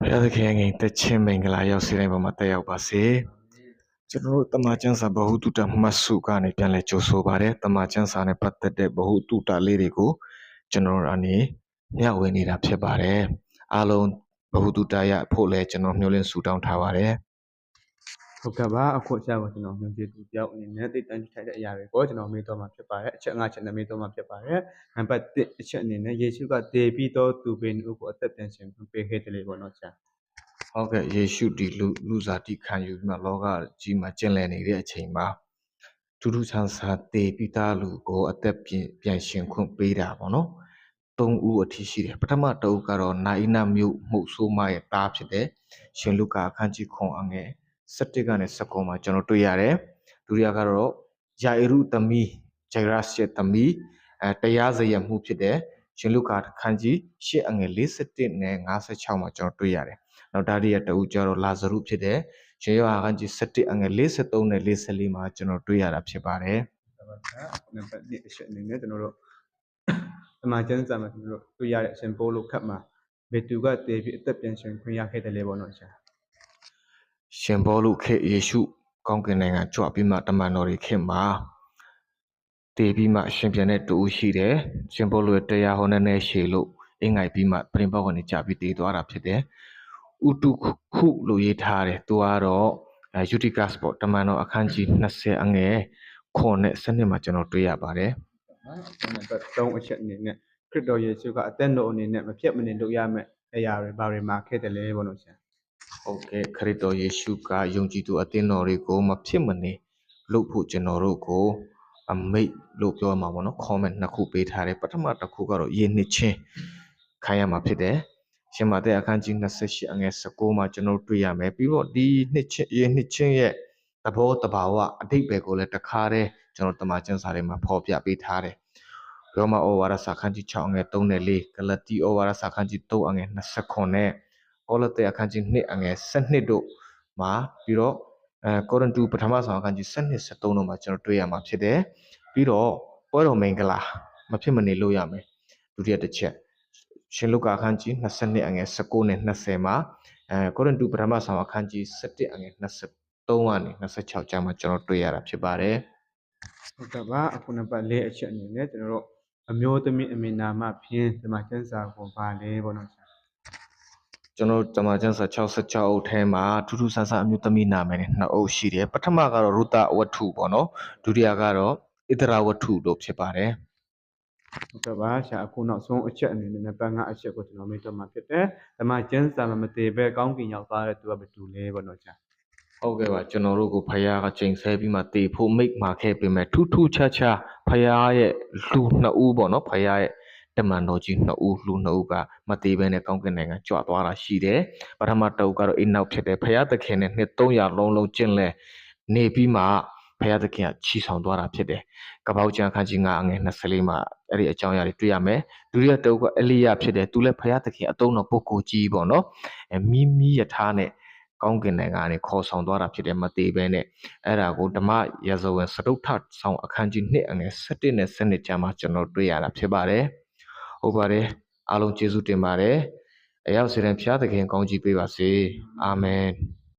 ဘုရားသခင်ငယ်တချင်းမင်္ဂလာရောက်စီတိုင်းပေါ်မှာတက်ရောက်ပါစေကျွန်တော်တို့တမန်ကျမ်းစာဗဟုသုတမှတ်စုကနေပြန်လဲကြိုဆိုပါတယ်တမန်ကျမ်းစာနဲ့ပတ်သက်တဲ့ဗဟုသုတလေးတွေကိုကျွန်တော်တို့အနေမျှဝေနေတာဖြစ်ပါတယ်အားလုံးဗဟုသုတရဖို့လဲကျွန်တော်မျှော်လင့်ဆုတောင်းထားပါတယ်ဟုတ်ကဲ့ပါအခုအချက်ကိုကျွန်တော်ညွှန်ပြသူတယောက်အနေနဲ့သိတမ်းထိုက်တဲ့အရာတွေကိုကျွန်တော်မေးတော့မှာဖြစ်ပါတယ်အချက်၅ချက်နဲ့မေးတော့မှာဖြစ်ပါတယ်နံပါတ်1အချက်အနေနဲ့ယေရှုကတည်ပြီးတော့သူပင်ဥကိုအသက်ပြန်ရှင်ပေးခဲ့တယ်လေပေါ့နော်ဆရာဟုတ်ကဲ့ယေရှုဒီလူစားတိခံယူပြီးမှလောကကြီးမှာကျင့်လည်နေတဲ့အချိန်မှာထူးထူးဆန်းဆန်းတည်ပြီးသားလူကိုအသက်ပြန်ရှင်ခွင့်ပေးတာပေါ့နော်၃ဦးအထိရှိတယ်ပထမတအုပ်ကတော့နာဣနမြို့မှုဆိုးမရဲ့တားဖြစ်တယ်ရှင်လုကာအခန်းကြီး9အငယ်17ကနေ19မှာကျွန်တော်တွေ့ရတယ်ဒုတိယကတော့ယာဣရုသမီးဂျိုင်ရတ်ရဲ့သမီးတရားစရမှုဖြစ်တယ်ရှင်လုကာအခန်းကြီး10အငယ်41နဲ့56မှာကျွန်တော်တွေ့ရတယ်နောက်ဒါရီရဲ့တအုပ်ကျတော့လာဇရုဖြစ်တယ်ရှင်ယောဟန်အခန်းကြီး17အငယ်43နဲ့44မှာကျွန်တော်တွေ့ရတာဖြစ်ပါတယ်နံပါတ်2အချက်အနေနဲ့ကျွန်တော်တို့တမန်ကျမ်းစာမှာကျွန်တော်တို့တွေ့ရတဲ့အရှင်ပိုးလို့ခတ်မှာဘေသူကတည်ပြီးအသက်ပြန်ရှင်ခွင့်ရခဲ့တယ်လေပေါ့နော်ဆရာရှင်ဘောလုခေယေရှုကောင်းကင်နိုင်ငံကြွပြီးမှတမန်တော်တွေခေမှာတည်ပြီးမှရှင်ပြန်တဲ့တူရှိတယ်ရှင်ဘောလုရဲ့တရားဟောနဲ့ရှေလို့အင်္ဂိုက်ပြီးမှပြင်ပေါက်ကနေကြာပြီးတည်သွားတာဖြစ်တယ်ဥတုခုလို့ရေးထားတယ်သူကတော့ယူတီကတ်ပေါ့တမန်တော်အခန်းကြီး20အငယ်9နဲ့7မှာကျွန်တော်တွေ့ရပါတယ်နံပါတ်3အချက်အနေနဲ့ခရစ်တော်ယေရှုကအသက်တော်အနေနဲ့မဖြစ်မနေလုပ်ရမယ့်အရာတွေဘာတွေမှာခဲ့တယ်လဲပေါ့နော်ဆရာဟုတ်ကဲ့ခရစ်တော်ယေရှုကယုံကြည်သူအသင်းတော်တွေကိုမဖြစ်မနေလုပ်ဖို့ကျွန်တော်တို့ကိုအမိတ်လို့ပြောမှာပေါ့နော် comment နှစ်ခုပေးထားတယ်ပထမတစ်ခုကတော့ယဉ်နှစ်ချင်းခိုင်းရမှာဖြစ်တယ်ရှင်မာသက်အခန်းကြီး28အငယ်19မှာကျွန်တော်တွေ့ရမယ်ပြီးတော့ဒီနှစ်ချင်းယဉ်နှစ်ချင်းရဲ့သဘောတဘာဝအဓိပ္ပာယ်ကိုလည်းတခါတည်းကျွန်တော်တမန်ကျမ်းစာတွေမှာဖော်ပြပေးထားတယ်ရောမဩဝါဒစာခန်းကြီး6အငယ်3နဲ့4ဂလတိဩဝါဒစာခန်းကြီး3အငယ်29နဲ့ဩလသအခန်းကြီး2အငယ်12တို့မှာပြီးတော့ကောရိန္သုပထမဆောင်အခန်းကြီး12 13တို့မှာကျွန်တော်တွေ့ရမှာဖြစ်တယ်ပြီးတော့ပွဲတော်မင်္ဂလာမဖြစ်မနေလုပ်ရမယ်ဒုတိယတစ်ချက်ရှင်လုကာအခန်းကြီး22အငယ်19နဲ့20မှာကောရိန္သုပထမဆောင်အခန်းကြီး17အငယ်23ကနေ26ကျမ်းမှာကျွန်တော်တွေ့ရတာဖြစ်ပါတယ်ဟုတ်ကဲ့ပါအခုနံပါတ်4အချက်အနေနဲ့ကျွန်တော်တို့အမျိုးသမီးအမေနာမဖြင့်ဒီမှာကျမ်းစာကိုပါလဲပေါ့နော်ကျွန်တော်တမန်ကျမ်းစာ66အုပ်ထဲမှာထူးထူးဆန်းဆန်းအမျိုးသမီးနာမည်နဲ့2အုပ်ရှိတယ်ပထမကတော့ရုသဝတ္ထုပေါ့နော်ဒုတိယကတော့ဣသရဝတ္ထုလို့ဖြစ်ပါတယ်ဟုတ်ကဲ့ပါဆရာအခုနောက်ဆုံးအချက်အနေနဲ့နံပါတ်5အချက်ကိုကျွန်တော်မေးတော့မှာဖြစ်တယ်ဒီမှာကျမ်းစာမှာမတည်ပဲကောင်းကင်ရောက်သွားတဲ့သူကဘယ်သူလဲပေါ့နော်ဆရာဟုတ်ကဲ့ပါကျွန်တော်တို့ကိုဖယားကချိန်ဆပြီးမှတည်ဖို့မိတ်မှာခဲ့ပေမဲ့ထူးထူးခြားခြားဖယားရဲ့လူ2ဦးပေါ့နော်ဖယားရဲ့တမန်တော်ကြီး2ဦးလူ2ဦးကမတည်ပဲနဲ့ကောင်းကင်နိုင်ငံကြွသွားတာရှိတယ်ပထမတအုပ်ကတော့အိနောက်ဖြစ်တယ်ဖယားသခင်နဲ့နှစ်300လုံးကျင့်လဲနေပြီးမှဖယားသခင်ကချီဆောင်သွားတာဖြစ်တယ်ကပောက်ကျမ်းခန်းကြီး9အငယ်24မှာအဲ့ဒီအကြောင်းအရာတွေတွေ့ရမယ်ဒုတိယတအုပ်ကအေလိယဖြစ်တယ်သူလည်းဖယားသခင်အတုံးတော်ပုဂ္ဂိုလ်ကြီးပေါ့နော်မိယထာနဲ့ကောင်းကင်နိုင်ငံကနေခေါ်ဆောင်သွားတာဖြစ်တယ်မသေးပဲနဲ့အဲ့ဒါကိုဓမ္မရာဇဝင်စတုထဆောင်အခန်းကြီး2အငယ်17နဲ့17ကျမ်းမှာကျွန်တော်တွေ့ရတာဖြစ်ပါတယ်ဟုတ်ပါတယ်အားလုံးကျေးဇူးတင်ပါတယ်အရောက်စီရင်ဖျားသခင်ကောင်းကြီးပေးပါစေအာမင်